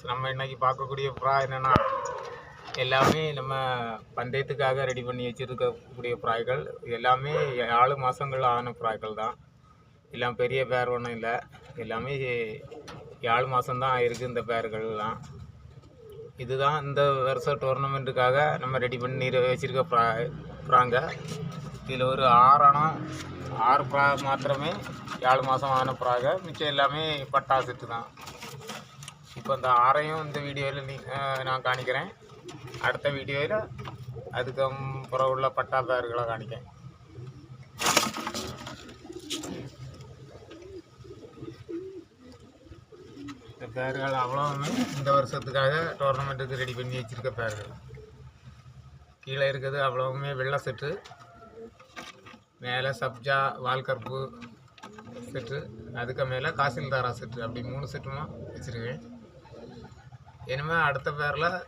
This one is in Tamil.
நம்ம இன்னைக்கு பார்க்கக்கூடிய புறா என்னென்னா எல்லாமே நம்ம பந்தயத்துக்காக ரெடி பண்ணி வச்சுருக்கக்கூடிய புறாய்கள் எல்லாமே 4 மாதங்கள் ஆன புறாய்கள் தான். எல்லாம் பெரிய பேர் ஒன்றும் இல்லை, எல்லாமே 4 மாதம்தான் ஆயிருக்கு இந்த பேர்கள்லாம். இதுதான் இந்த வருஷம் டோர்னமெண்ட்டுக்காக நம்ம ரெடி பண்ணி வச்சுருக்க புறாங்க. இதில் ஒரு 6 புறா மாத்திரமே 4 மாதம் ஆன புறாக, மிச்சம் எல்லாமே பட்டா செட்டு தான். இப்போ இந்த 6ஐயும் இந்த வீடியோவில் நான் காணிக்கிறேன். அடுத்த வீடியோவில் அதுக்கு அப்புறம் உள்ள பட்டா பேர்களை காணிக்கிறேன். இந்த பேர்கள் அவ்வளவுமே இந்த வருஷத்துக்காக டோர்னமெண்ட்டுக்கு ரெடி பண்ணி வச்சுருக்க பேர்கள். கீழே இருக்கிறது அவ்வளவுமே வெள்ளை செட்டு, மேலே சப்ஜா வால்கற்பு செட்டு, அதுக்கு மேலே காசில்தாரா செட்டு, அப்படி 3 செட்டுமா வச்சுருக்கேன். இனிமேல் அடுத்த பேரில்